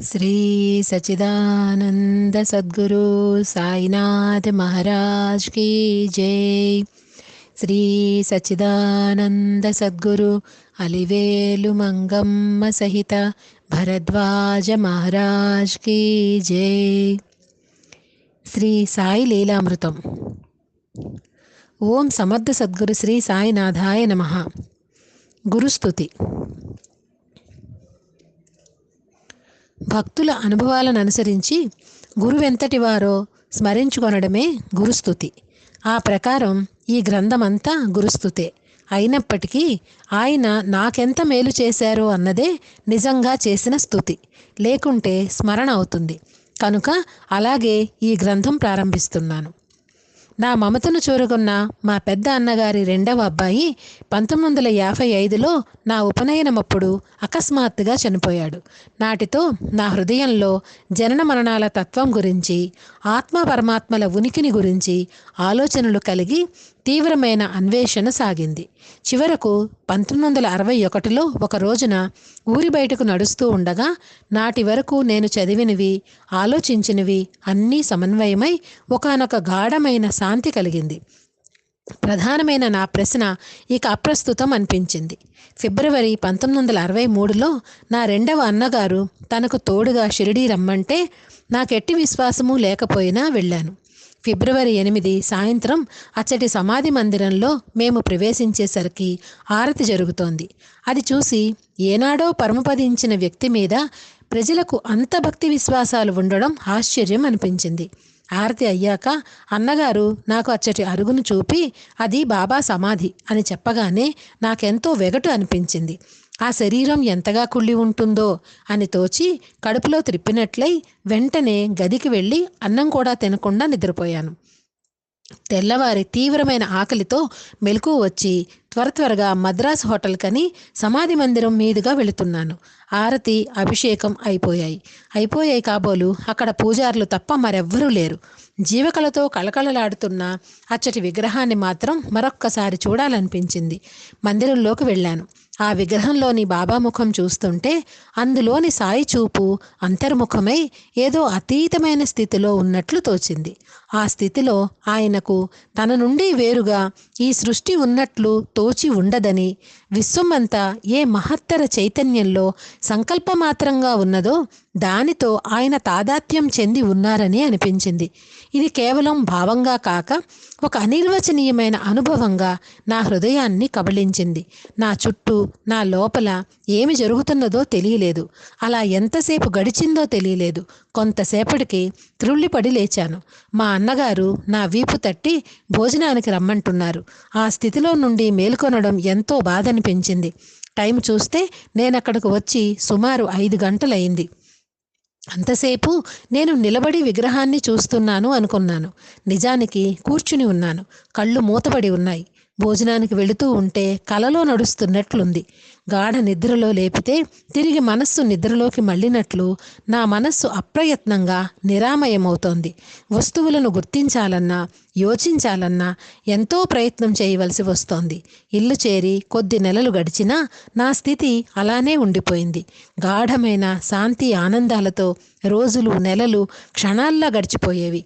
Shri Sachidananda Sadhguru Sainath Maharaj key జై. శ్రీ సచిదానంద సద్గురు అలివేలు మంగమ్మ సహిత Bharadwaj Maharaj key జై. శ్రీ సాయి లీలామృతం. ఓం సమర్థ సద్గురు శ్రీ సాయినాథాయ నమః. గురుస్తుతి. భక్తుల అనుభవాలను అనుసరించి గురువెంతటి వారో స్మరించుకొనడమే గురుస్తుతి. ఆ ప్రకారం ఈ గ్రంథమంతా గురుస్తుతే. అయినప్పటికీ ఆయన నాకెంత మేలు చేశారో అన్నదే నిజంగా చేసిన స్తుతి, లేకుంటే స్మరణ అవుతుంది. కనుక అలాగే ఈ గ్రంథం ప్రారంభిస్తున్నాను. నా మమతను చూరగొన్న మా పెద్ద అన్నగారి రెండవ అబ్బాయి 1955లో నా ఉపనయనమప్పుడు అకస్మాత్తుగా చనిపోయాడు. నాటితో నా హృదయంలో జనన మరణాల తత్వం గురించి, ఆత్మ పరమాత్మల ఉనికిని గురించి ఆలోచనలు కలిగి తీవ్రమైన అన్వేషణ సాగింది. చివరకు 1961లో ఒక రోజున ఊరి బయటకు నడుస్తూ ఉండగా నాటి వరకు నేను చదివినవి, ఆలోచించినవి అన్నీ సమన్వయమై ఒకానొక గాఢమైన శాంతి కలిగింది. ప్రధానమైన నా ప్రశ్న ఇక అప్రస్తుతం అనిపించింది. ఫిబ్రవరి 1963లో నా రెండవ అన్నగారు తనకు తోడుగా షిరిడీ రమ్మంటే నాకెట్టి విశ్వాసము లేకపోయినా వెళ్ళాను. ఫిబ్రవరి 8 సాయంత్రం అచ్చటి సమాధి మందిరంలో మేము ప్రవేశించేసరికి ఆరతి జరుగుతోంది. అది చూసి ఏనాడో పరమపదించిన వ్యక్తి మీద ప్రజలకు అంత భక్తి విశ్వాసాలు ఉండడం ఆశ్చర్యం అనిపించింది. ఆరతి అయ్యాక అన్నగారు నాకు అచ్చటి అరుగును చూపి అది బాబా సమాధి అని చెప్పగానే నాకెంతో వెగటు అనిపించింది. ఆ శరీరం ఎంతగా కుళ్ళి ఉంటుందో అని తోచి కడుపులో త్రిప్పినట్లయి వెంటనే గదికి వెళ్ళి అన్నం కూడా తినకుండా నిద్రపోయాను. తెల్లవారి తీవ్రమైన ఆకలితో మెలకువ వచ్చి త్వరగా మద్రాసు హోటల్ కని సమాధి మందిరం మీదుగా వెళుతున్నాను. ఆరతి, అభిషేకం అయిపోయాయి కాబోలు అక్కడ పూజారులు తప్ప మరెవ్వరూ లేరు. జీవకళతో కళకళలాడుతున్న అచ్చటి విగ్రహాన్ని మాత్రం మరొక్కసారి చూడాలనిపించింది. మందిరంలోకి వెళ్ళాను. ఆ విగ్రహంలోని బాబా ముఖం చూస్తుంటే అందులోని సాయి చూపు అంతర్ముఖమై ఏదో అతీతమైన స్థితిలో ఉన్నట్లు తోచింది. ఆ స్థితిలో ఆయనకు తన నుండి వేరుగా ఈ సృష్టి ఉన్నట్లు తోచి ఉండదని, విశ్వమంతా ఏ మహత్తర చైతన్యంలో సంకల్పమాత్రంగా ఉన్నదో దానితో ఆయన తాదాత్మ్యం చెంది ఉన్నారని అనిపించింది. ఇది కేవలం భావంగా కాక ఒక అనిర్వచనీయమైన అనుభవంగా నా హృదయాన్ని కబళించింది. నా చుట్టూ, నా లోపల ఏమి జరుగుతున్నదో తెలియలేదు. అలా ఎంతసేపు గడిచిందో తెలియలేదు. కొంతసేపటికి త్రుళ్ళిపడి లేచాను. మా అన్నగారు నా వీపు తట్టి భోజనానికి రమ్మంటున్నారు. ఆ స్థితిలో నుండి మేల్కొనడం ఎంతో బాధనిపించింది. టైం చూస్తే నేనక్కడికి వచ్చి సుమారు 5 గంటలయింది. అంతసేపు నేను నిలబడి విగ్రహాన్ని చూస్తున్నాను అనుకున్నాను. నిజానికి కూర్చుని ఉన్నాను. కళ్ళు మూతపడి ఉన్నాయి. భోజనానికి వెళుతూ ఉంటే కలలో నడుస్తున్నట్లుంది. గాఢ నిద్రలో లేపితే తిరిగి మనస్సు నిద్రలోకి మళ్ళినట్లు నా మనస్సు అప్రయత్నంగా నిరామయమవుతోంది. వస్తువులను గుర్తించాలన్నా, యోచించాలన్నా ఎంతో ప్రయత్నం చేయవలసి వస్తోంది. ఇల్లు చేరి కొద్ది నెలలు గడిచినా నా స్థితి అలానే ఉండిపోయింది. గాఢమైన శాంతి ఆనందాలతో రోజులు, నెలలు క్షణాల్లా గడిచిపోయేవి.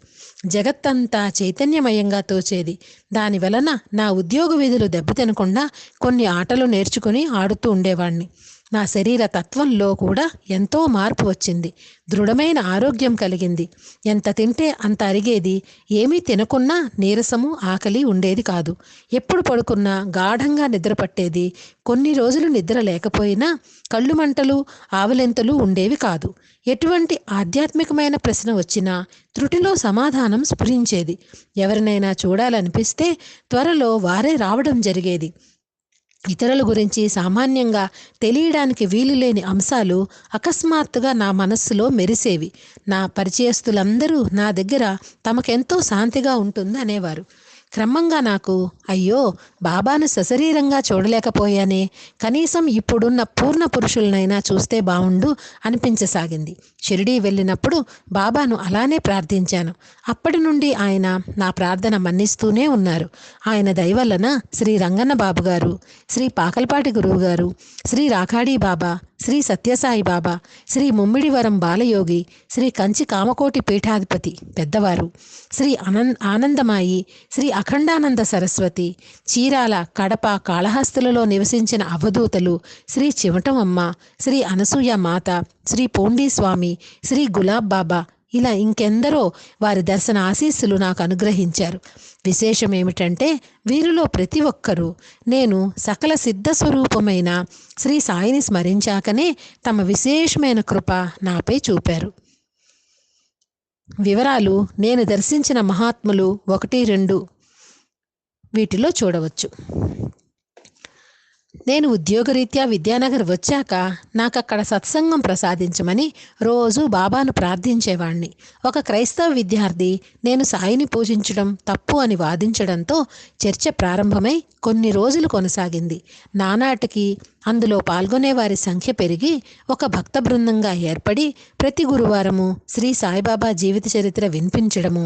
జగత్తంతా చైతన్యమయంగా తోచేది. దాని వలన నా ఉద్యోగ విధులు దెబ్బతినకుండా కొన్ని ఆటలు నేర్చుకుని ఆడుతూ ఉండేవాణ్ణి. నా శరీర తత్వంలో కూడా ఎంతో మార్పు వచ్చింది. దృఢమైన ఆరోగ్యం కలిగింది. ఎంత తింటే అంత అరిగేది. ఏమీ తినకున్నా నీరసము, ఆకలి ఉండేది కాదు. ఎప్పుడు పడుకున్నా గాఢంగా నిద్ర పట్టేది. కొన్ని రోజులు నిద్ర లేకపోయినా కళ్ళు మంటలు, ఆవలింతలు ఉండేవి కాదు. ఎటువంటి ఆధ్యాత్మికమైన ప్రశ్న వచ్చినా త్రుటిలో సమాధానం స్ఫురించేది. ఎవరినైనా చూడాలనిపిస్తే త్వరలో వారే రావడం జరిగేది. ఇతరుల గురించి సామాన్యంగా తెలియడానికి వీలులేని అంశాలు అకస్మాత్తుగా నా మనస్సులో మెరిసేవి. నా పరిచయస్తులందరూ నా దగ్గర తమకెంతో శాంతిగా ఉంటుంది అనేవారు. క్రమంగా నాకు అయ్యో బాబాను సశరీరంగా చూడలేకపోయానే, కనీసం ఇప్పుడున్న పూర్ణ పురుషులనైనా చూస్తే బావుండు అనిపించసాగింది. షిరిడీ వెళ్ళినప్పుడు బాబాను అలానే ప్రార్థించాను. అప్పటి నుండి ఆయన నా ప్రార్థన మన్నిస్తూనే ఉన్నారు. ఆయన దయవల్లన శ్రీ రంగన్న బాబు గారు, శ్రీ పాకల్పాటి గురువు గారు, శ్రీ రాఖాడీ బాబా, శ్రీ సత్యసాయి బాబా, శ్రీ ముమ్మిడివరం బాలయోగి, శ్రీ కంచి కామకోటి పీఠాధిపతి పెద్దవారు, శ్రీ ఆనందమాయి, శ్రీ అఖండానంద సరస్వతి, చీరాల, కడప, కాళహస్తులలో నివసించిన అవధూతలు, శ్రీ చివటమమ్మ, శ్రీ అనసూయ మాత, శ్రీ పోండీ స్వామి, శ్రీ గులాబ్ బాబా, ఇలా ఇంకెందరో వారి దర్శన ఆశీస్సులు నాకు అనుగ్రహించారు. విశేషమేమిటంటే వీరిలో ప్రతి ఒక్కరూ నేను సకల సిద్ధ స్వరూపమైన శ్రీ సాయిని స్మరించాకనే తమ విశేషమైన కృప నాపై చూపారు. వివరాలు నేను దర్శించిన మహాత్ములు 1-2 వీటిలో చూడవచ్చు. నేను ఉద్యోగరీత్యా విద్యానగర్ వచ్చాక నాకక్కడ సత్సంగం ప్రసాదించమని రోజూ బాబాను ప్రార్థించేవాణ్ణి. ఒక క్రైస్తవ విద్యార్థి నేను సాయిని పూజించడం తప్పు అని వాదించడంతో చర్చ ప్రారంభమై కొన్ని రోజులు కొనసాగింది. నానాటికి అందులో పాల్గొనేవారి సంఖ్య పెరిగి ఒక భక్త బృందంగా ఏర్పడి ప్రతి గురువారము శ్రీ సాయిబాబా జీవిత చరిత్ర వినిపించడము,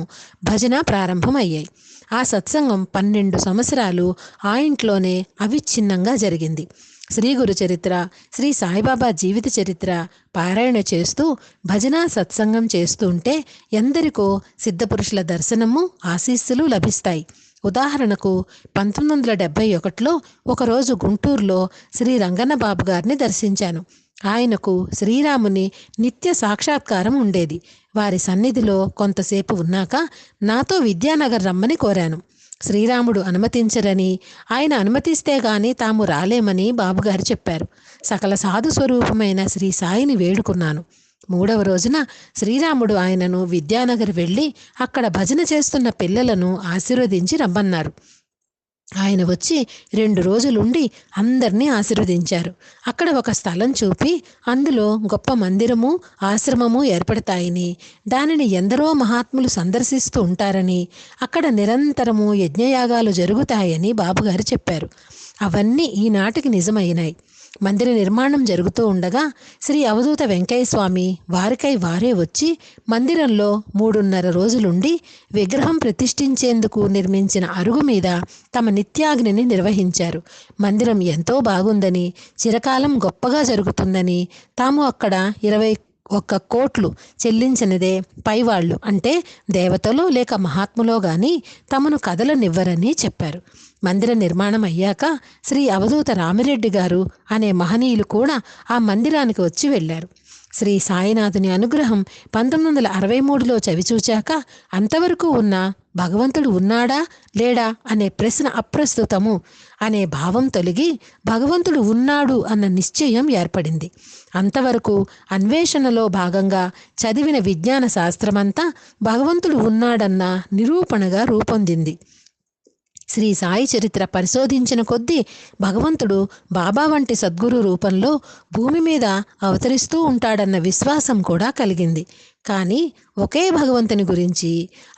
భజన ప్రారంభమయ్యాయి. ఆ సత్సంగం 12 సంవత్సరాలు ఆ ఇంట్లోనే అవిచ్ఛిన్నంగా జరిగింది. శ్రీ గురు చరిత్ర, శ్రీ సాయిబాబా జీవిత చరిత్ర పారాయణ చేస్తూ భజన సత్సంగం చేస్తూ ఉంటే ఎందరికో సిద్ధపురుషుల దర్శనము, ఆశీస్సులు లభిస్తాయి. ఉదాహరణకు 1971లో ఒకరోజు గుంటూరులో శ్రీ రంగన్న బాబు గారిని దర్శించాను. ఆయనకు శ్రీరాముని నిత్య సాక్షాత్కారం ఉండేది. వారి సన్నిధిలో కొంతసేపు ఉన్నాక నాతో విద్యానగర్ రమ్మని కోరాను. శ్రీరాముడు అనుమతించరని, ఆయన అనుమతిస్తే గాని తాము రాలేమని బాబుగారు చెప్పారు. సకల సాధు స్వరూపమైన శ్రీ సాయిని వేడుకున్నాను. 3వ రోజున శ్రీరాముడు ఆయనను విద్యానగర్ వెళ్ళి అక్కడ భజన చేస్తున్న పిల్లలను ఆశీర్వదించి రమ్మన్నారు. ఆయన వచ్చి 2 రోజులుండి అందర్నీ ఆశీర్వదించారు. అక్కడ ఒక స్థలం చూపి అందులో గొప్ప మందిరము, ఆశ్రమము ఏర్పడతాయని, దానిని ఎందరో మహాత్ములు సందర్శిస్తూ ఉంటారని, అక్కడ నిరంతరము యజ్ఞయాగాలు జరుగుతాయని బాబుగారు చెప్పారు. అవన్నీ ఈనాటికి నిజమైనాయి. మందిర నిర్మాణం జరుగుతూ ఉండగా శ్రీ అవధూత వెంకయ్య స్వామి వారికై వారే వచ్చి మందిరంలో 3.5 రోజులుండి విగ్రహం ప్రతిష్ఠించేందుకు నిర్మించిన అరుగు మీద తమ నిత్యాగ్నిని నిర్వహించారు. మందిరం ఎంతో బాగుందని, చిరకాలం గొప్పగా జరుగుతుందని, తాము అక్కడ 21 కోట్లు చెల్లించినదే పైవాళ్లు అంటే దేవతలో లేక మహాత్ములో గాని తమను కదలనివ్వరని చెప్పారు. మందిర నిర్మాణం అయ్యాక శ్రీ అవధూత రామిరెడ్డి గారు అనే మహనీయులు కూడా ఆ మందిరానికి వచ్చి వెళ్ళారు. శ్రీ సాయినాథుని అనుగ్రహం 1963లో చవిచూచాక అంతవరకు ఉన్న భగవంతుడు ఉన్నాడా లేడా అనే ప్రశ్న అప్రస్తుతము అనే భావం తొలగి భగవంతుడు ఉన్నాడు అన్న నిశ్చయం ఏర్పడింది. అంతవరకు అన్వేషణలో భాగంగా చదివిన విజ్ఞాన శాస్త్రమంతా భగవంతుడు ఉన్నాడన్న నిరూపణగా రూపొందింది. శ్రీ సాయి చరిత్ర పరిశోధించిన కొద్దీ భగవంతుడు బాబా వంటి సద్గురు రూపంలో భూమి మీద అవతరిస్తూ ఉంటాడన్న విశ్వాసం కూడా కలిగింది. కానీ ఒకే భగవంతుని గురించి,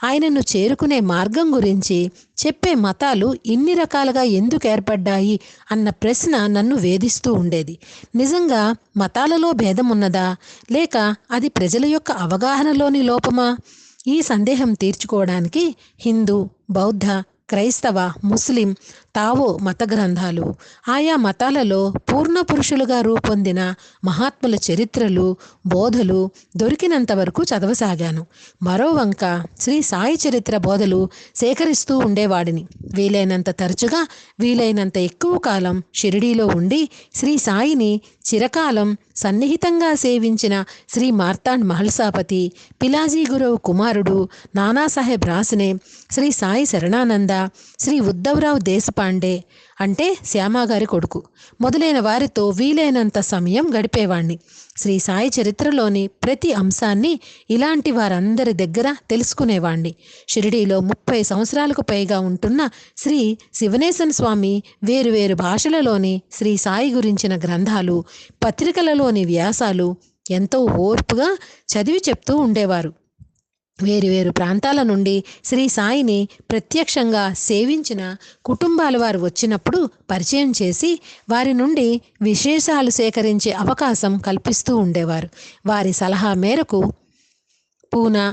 ఆయనను చేరుకునే మార్గం గురించి చెప్పే మతాలు ఇన్ని రకాలుగా ఎందుకు ఏర్పడ్డాయి అన్న ప్రశ్న నన్ను వేధిస్తూ ఉండేది. నిజంగా మతాలలో భేదం ఉన్నదా, లేక అది ప్రజల యొక్క అవగాహనలోని లోపమా? ఈ సందేహం తీర్చుకోవడానికి హిందూ, బౌద్ధ, క్రైస్తవ, ముస్లిం, తావో మత గ్రంథాలు, ఆయా మతాలలో పూర్ణ పురుషులుగా రూపొందిన మహాత్ముల చరిత్రలు, బోధలు దొరికినంత వరకు చదవసాగాను. మరోవంక శ్రీ సాయి చరిత్ర బోధలు సేకరిస్తూ ఉండేవాడిని. వీలైనంత తరచుగా, వీలైనంత ఎక్కువ కాలం షిరిడీలో ఉండి శ్రీ సాయిని చిరకాలం సన్నిహితంగా సేవించిన శ్రీ మార్తాండ్ మహల్సాపతి, పిలాజీ గురువు కుమారుడు నానాసాహెబ్ రాసనే, శ్రీ సాయి శరణానంద, శ్రీ ఉద్ధవరావు దేశపాండే అంటే శ్యామాగారి కొడుకు మొదలైన వారితో వీలైనంత సమయం గడిపేవాణ్ణి. శ్రీ సాయి చరిత్రలోని ప్రతి అంశాన్ని ఇలాంటి వారందరి దగ్గర తెలుసుకునేవాణ్ణి. షిరిడీలో 30 సంవత్సరాలకు పైగా ఉంటున్న శ్రీ శివనేశన్ స్వామి వేరువేరు భాషలలోని శ్రీ సాయి గురించిన గ్రంథాలు, పత్రికలలోని వ్యాసాలు ఎంతో ఓర్పుగా చదివి చెప్తూ ఉండేవారు. వేరువేరు ప్రాంతాల నుండి శ్రీ సాయిని ప్రత్యక్షంగా సేవించిన కుటుంబాల వారు వచ్చినప్పుడు పరిచయం చేసి వారి నుండి విశేషాలు సేకరించే అవకాశం కల్పిస్తూ ఉండేవారు. వారి సలహా మేరకు పూనా,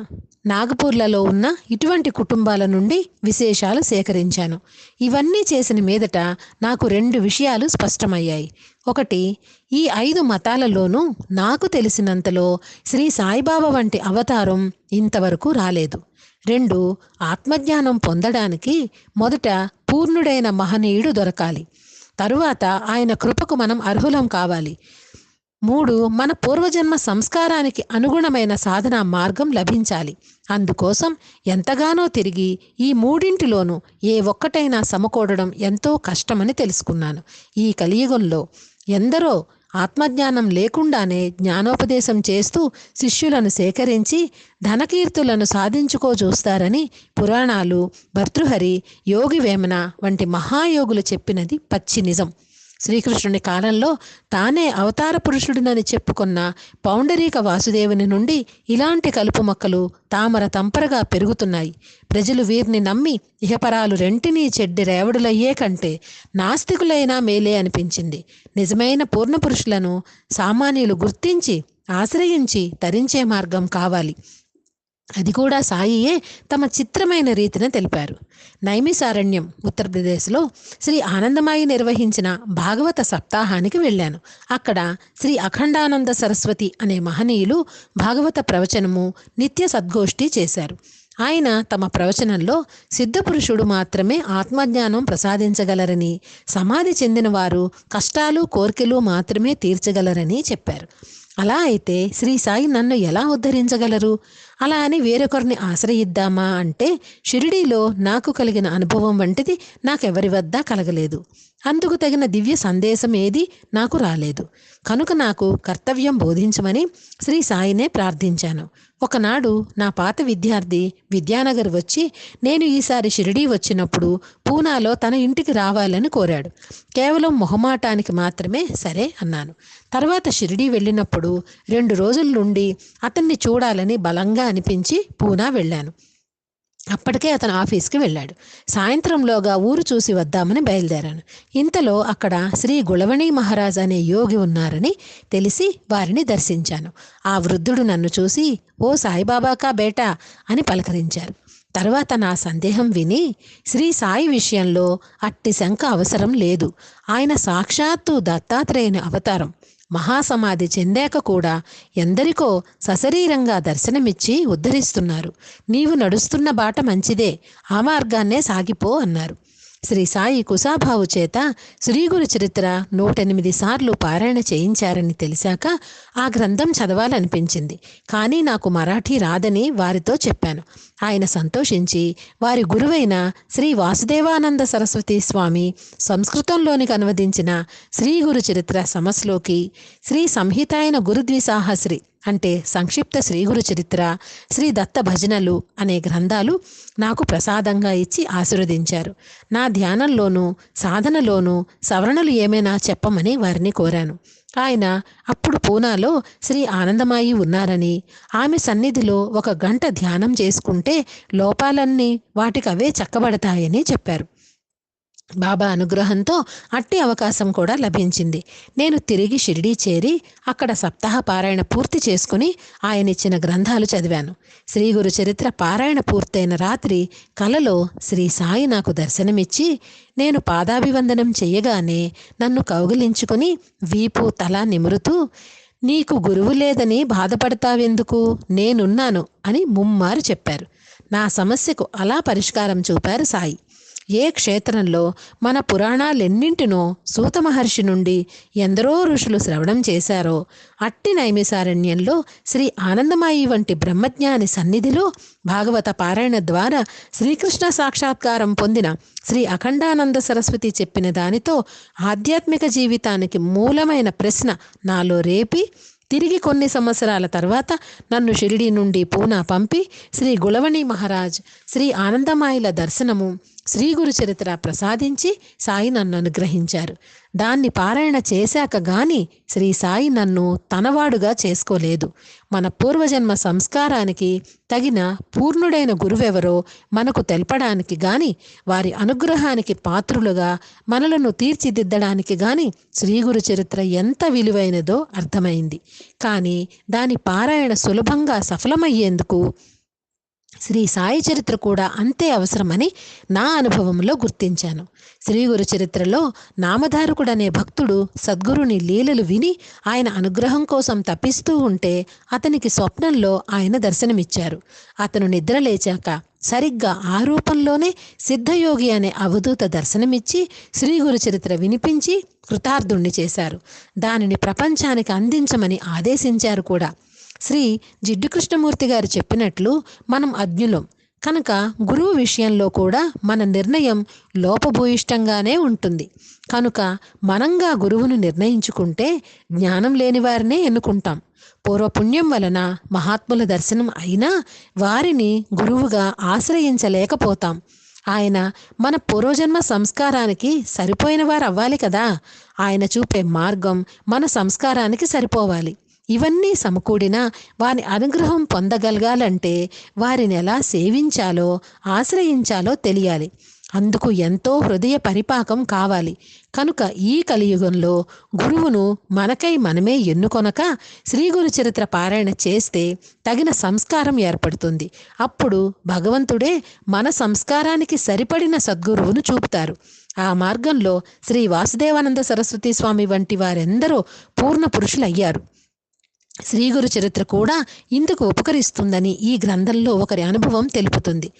నాగపూర్లలో ఉన్న ఇటువంటి కుటుంబాల నుండి విశేషాలు సేకరించాను. ఇవన్నీ చేసిన మీదట నాకు 2 విషయాలు స్పష్టమయ్యాయి. ఒకటి, ఈ 5 మతాలలోనూ నాకు తెలిసినంతలో శ్రీ సాయిబాబా వంటి అవతారం ఇంతవరకు రాలేదు. 2, ఆత్మజ్ఞానం పొందడానికి మొదట పూర్ణుడైన మహనీయుడు దొరకాలి. తరువాత ఆయన కృపకు మనం అర్హులం కావాలి. 3, మన పూర్వజన్మ సంస్కారానికి అనుగుణమైన సాధనా మార్గం లభించాలి. అందుకోసం ఎంతగానో తిరిగి ఈ 3ంటిలోనూ ఏ ఒక్కటైనా సమకూడడం ఎంతో కష్టమని తెలుసుకున్నాను. ఈ కలియుగంలో ఎందరో ఆత్మజ్ఞానం లేకుండానే జ్ఞానోపదేశం చేస్తూ శిష్యులను సేకరించి ధనకీర్తులను సాధించుకోజూస్తారని పురాణాలు, భర్తృహరి, యోగి వేమన వంటి మహాయోగులు చెప్పినది పచ్చి నిజం. శ్రీకృష్ణుని కాలంలో తానే అవతార పురుషుడినని చెప్పుకున్న పౌండరీక వాసుదేవుని నుండి ఇలాంటి కలుపు మొక్కలు తామర తంపరగా పెరుగుతున్నాయి. ప్రజలు వీరిని నమ్మి ఇహపరాలు రెంటినీ చెడ్డి రేవడులయ్యే కంటే నాస్తికులైనా మేలే అనిపించింది. నిజమైన పూర్ణపురుషులను సామాన్యులు గుర్తించి ఆశ్రయించి తరించే మార్గం కావాలి. అది కూడా సాయియే తమ చిత్రమైన రీతిని తెలిపారు. నైమిసారణ్యం, ఉత్తరప్రదేశ్లో శ్రీ ఆనందమాయి నిర్వహించిన భాగవత సప్తాహానికి వెళ్ళాను. అక్కడ శ్రీ అఖండానంద సరస్వతి అనే మహనీయులు భాగవత ప్రవచనము, నిత్య సద్గోష్ఠి చేశారు. ఆయన తమ ప్రవచనంలో సిద్ధపురుషుడు మాత్రమే ఆత్మజ్ఞానం ప్రసాదించగలరని, సమాధి చెందిన వారు కష్టాలు కోర్కెలు మాత్రమే తీర్చగలరని చెప్పారు. అలా అయితే శ్రీ సాయి నన్ను ఎలా ఉద్ధరించగలరు? అలా అని వేరొకరిని ఆశ్రయిద్దామా అంటే షిరిడీలో నాకు కలిగిన అనుభవం వంటిది నాకెవరి వద్ద కలగలేదు. అందుకు తగిన దివ్య సందేశం ఏది నాకు రాలేదు. కనుక నాకు కర్తవ్యం బోధించమని శ్రీ సాయినే ప్రార్థించాను. ఒకనాడు నా పాత విద్యార్థి విద్యానగర్ వచ్చి నేను ఈసారి షిరిడీ వచ్చినప్పుడు పూనాలో తన ఇంటికి రావాలని కోరాడు. కేవలం మొహమాటానికి మాత్రమే సరే అన్నాను. తర్వాత షిరిడీ వెళ్ళినప్పుడు 2 రోజుల నుండి అతన్ని చూడాలని బలంగా అనిపించి పూనా వెళ్ళాను. అప్పటికే అతను ఆఫీస్కి వెళ్ళాడు. సాయంత్రంలోగా ఊరు చూసి వద్దామని బయలుదేరాను. ఇంతలో అక్కడ శ్రీ గుళవణీ మహారాజ్ అనే యోగి ఉన్నారని తెలిసి వారిని దర్శించాను. ఆ వృద్ధుడు నన్ను చూసి, "ఓ సాయిబాబాకా బేటా" అని పలకరించారు. తర్వాత నా సందేహం విని, శ్రీ సాయి విషయంలో అట్టి శంక అవసరం లేదు. ఆయన సాక్షాత్తు దత్తాత్రేయుని అవతారం. మహాసమాధి చెందాక కూడా ఎందరికో సశరీరంగా దర్శనమిచ్చి ఉద్ధరిస్తున్నారు. నీవు నడుస్తున్న బాట మంచిదే, ఆ మార్గాన్నే సాగిపో అన్నారు. శ్రీ సాయి కుశాభావు చేత శ్రీగురు చరిత్ర 108 సార్లు పారాయణ చేయించారని తెలిసాక ఆ గ్రంథం చదవాలనిపించింది. కానీ నాకు మరాఠీ రాదని వారితో చెప్పాను. ఆయన సంతోషించి వారి గురువైన శ్రీ వాసుదేవానంద సరస్వతి స్వామి సంస్కృతంలోనికి అనువదించిన శ్రీగురు చరిత్ర సమస్లోకి, శ్రీ సంహితాయన గురుద్విసాహస్రి అంటే సంక్షిప్త శ్రీగురు చరిత్ర, శ్రీ దత్త భజనలు అనే గ్రంథాలు నాకు ప్రసాదంగా ఇచ్చి ఆశీర్వదించారు. నా ధ్యానంలోనూ సాధనలోనూ సవరణలు ఏమైనా చెప్పమని వారిని కోరాను. ఆయన అప్పుడు పూనాలో శ్రీ ఆనందమాయి ఉన్నారని, ఆమె సన్నిధిలో 1 గంట ధ్యానం చేసుకుంటే లోపాలన్నీ వాటికవే చక్కబడతాయని చెప్పారు. బాబా అనుగ్రహంతో అట్టి అవకాశం కూడా లభించింది. నేను తిరిగి షిరిడీ చేరి అక్కడ సప్తాహ పారాయణ పూర్తి చేసుకుని ఆయనిచ్చిన గ్రంథాలు చదివాను. శ్రీగురు చరిత్ర పారాయణ పూర్తయిన రాత్రి కలలో శ్రీ సాయి నాకు దర్శనమిచ్చి, నేను పాదాభివందనం చెయ్యగానే నన్ను కౌగిలించుకుని వీపు తల నిమురుతూ, "నీకు గురువు లేదని బాధపడతావెందుకు, నేనున్నాను" అని ముమ్మారు చెప్పారు. నా సమస్యకు అలా పరిష్కారం చూపారు సాయి. ఏ క్షేత్రంలో మన పురాణాలెన్నింటినో సూత మహర్షి నుండి ఎందరో ఋషులు శ్రవణం చేశారో అట్టి నైమిసారణ్యంలో శ్రీ ఆనందమాయి వంటి బ్రహ్మజ్ఞాని సన్నిధిలో భాగవత పారాయణ ద్వారా శ్రీకృష్ణ సాక్షాత్కారం పొందిన శ్రీ అఖండానంద సరస్వతి చెప్పిన దానితో ఆధ్యాత్మిక జీవితానికి మూలమైన ప్రశ్న నాలో రేపి తిరిగి కొన్ని సంవత్సరాల తర్వాత నన్ను షిరిడీ నుండి పూనా పంపి శ్రీ గుళవణీ మహారాజ్, శ్రీ ఆనందమాయిల దర్శనము, శ్రీ గురు చరిత్ర ప్రసాదించి సాయి నన్ను అనుగ్రహించారు. దాన్ని పారాయణ చేశాక గాని శ్రీ సాయి నన్ను తనవాడుగా చేసుకోలేదు. మన పూర్వజన్మ సంస్కారానికి తగిన పూర్ణుడైన గురువెవరో మనకు తెలపడానికి గాని, వారి అనుగ్రహానికి పాత్రులుగా మనలను తీర్చిదిద్దడానికి గాని శ్రీ గురు చరిత్ర ఎంత విలువైనదో అర్థమైంది. కానీ దాని పారాయణ సులభంగా సఫలమయ్యేందుకు శ్రీ సాయి చరిత్ర కూడా అంతే అవసరమని నా అనుభవంలో గుర్తించాను. శ్రీ గురు చరిత్రలో నామధారకుడనే భక్తుడు సద్గురుని లీలలు విని ఆయన అనుగ్రహం కోసం తప్పిస్తూ ఉంటే అతనికి స్వప్నంలో ఆయన దర్శనమిచ్చారు. అతను నిద్రలేచాక సరిగ్గా ఆ రూపంలోనే సిద్ధయోగి అనే అవధూత దర్శనమిచ్చి శ్రీ గురు చరిత్ర వినిపించి కృతార్థుణ్ణి చేశారు. దానిని ప్రపంచానికి అందించమని ఆదేశించారు కూడా. శ్రీ జిడ్డు కృష్ణమూర్తి గారు చెప్పినట్లు మనం అజ్ఞులం కనుక గురువు విషయంలో కూడా మన నిర్ణయం లోపభూయిష్టంగానే ఉంటుంది. కనుక మనంగా గురువును నిర్ణయించుకుంటే జ్ఞానం లేని వారినే ఎన్నుకుంటాం. పూర్వపుణ్యం వలన మహాత్ముల దర్శనం అయినా వారిని గురువుగా ఆశ్రయించలేకపోతాం. ఆయన మన పూర్వజన్మ సంస్కారానికి సరిపోయిన వారు అవ్వాలి కదా. ఆయన చూపే మార్గం మన సంస్కారానికి సరిపోవాలి. ఇవన్నీ సమకూడినా వారి అనుగ్రహం పొందగలగాలంటే వారిని ఎలా సేవించాలో ఆశ్రయించాలో తెలియాలి. అందుకు ఎంతో హృదయ పరిపాకం కావాలి. కనుక ఈ కలియుగంలో గురువును మనకై మనమే ఎన్నుకొనక శ్రీ గురు చరిత్ర పారాయణ చేస్తే తగిన సంస్కారం ఏర్పడుతుంది. అప్పుడు భగవంతుడే మన సంస్కారానికి సరిపడిన సద్గురువును చూపుతారు. ఆ మార్గంలో శ్రీ వాసుదేవానంద సరస్వతి స్వామి వంటి వారెందరో పూర్ణ పురుషులయ్యారు. శ్రీ గురు చరిత్ర కూడా ఇందుకు ఉపకరిస్తుందని ఈ గ్రంథంలో ఒకరి అనుభవం తెలుపుతుంది.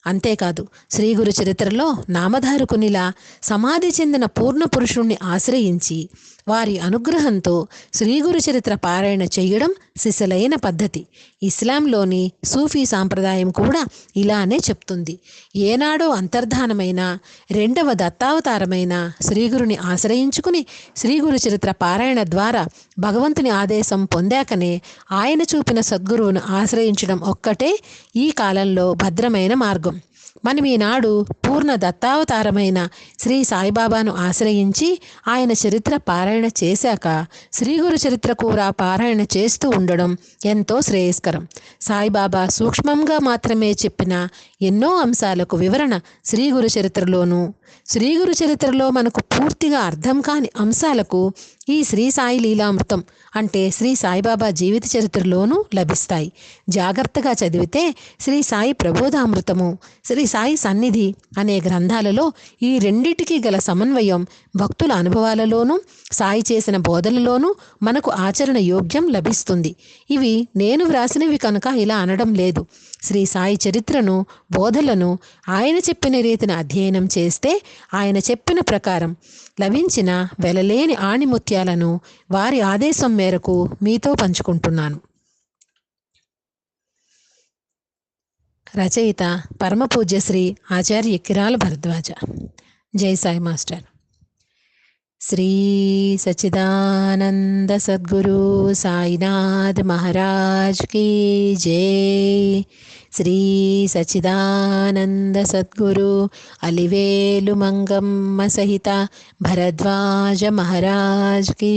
అంతేకాదు, శ్రీ గురు చరిత్రలో నామధారకునిలా సమాధి చెందిన పూర్ణ పురుషుణ్ణి ఆశ్రయించి వారి అనుగ్రహంతో శ్రీ గురు చరిత్ర పారాయణ చేయడం సిసలైన పద్ధతి. ఇస్లాంలోని సూఫీ సాంప్రదాయం కూడా ఇలానే చెప్తుంది. ఏనాడో అంతర్ధానమైన రెండవ దత్తావతారమైన శ్రీగురుని ఆశ్రయించుకుని శ్రీ గురు చరిత్ర పారాయణ ద్వారా భగవంతుని ఆదేశం పొందాకనే ఆయన చూపిన సద్గురువును ఆశ్రయించడం ఒక్కటే ఈ కాలంలో భద్రమైన మార్గం. మనం ఈనాడు పూర్ణ దత్తావతారమైన శ్రీ సాయిబాబాను ఆశ్రయించి ఆయన చరిత్ర పారాయణ చేశాక శ్రీ గురు చరిత్ర కూడా పారాయణ చేస్తూ ఉండడం ఎంతో శ్రేయస్కరం. సాయిబాబా సూక్ష్మంగా మాత్రమే చెప్పిన ఎన్నో అంశాలకు వివరణ శ్రీ గురు చరిత్రలోనూ, శ్రీ గురు చరిత్రలో మనకు పూర్తిగా అర్థం కాని అంశాలకు ఈ శ్రీ సాయి లీలామృతం అంటే శ్రీ సాయిబాబా జీవిత చరిత్రలోనూ లభిస్తాయి. జాగ్రత్తగా చదివితే శ్రీ సాయి ప్రబోధామృతము, శ్రీ సాయి సన్నిధి అనే గ్రంథాలలో ఈ రెండిటికీ గల సమన్వయం భక్తుల అనుభవాలలోనూ సాయి చేసిన బోధనలోనూ మనకు ఆచరణ యోగ్యం లభిస్తుంది. ఇవి నేను వ్రాసినవి కనుక ఇలా అనడం లేదు. శ్రీ సాయి చరిత్రను, బోధలను ఆయన చెప్పిన రీతిని అధ్యయనం చేస్తే ఆయన చెప్పిన ప్రకారం లభించిన వెలలేని ఆణిముత్యాలను వారి ఆదేశం మేరకు మీతో పంచుకుంటున్నాను. రచయిత పరమపూజ్య శ్రీ ఆచార్య కిరాల భరద్వాజ. జై సాయి మాస్టర్. శ్రీ సచ్చిదానంద సద్గురు సాయినాథ్ మహారాజ్ కీ జై. శ్రీ సచ్చిదానంద సద్గురు అలివేలు మంగమ్మ సహిత భరద్వాజ మహారాజ్ కీ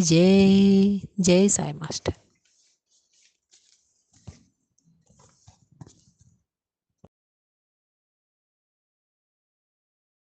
జై. జై సాయి మాస్టర్.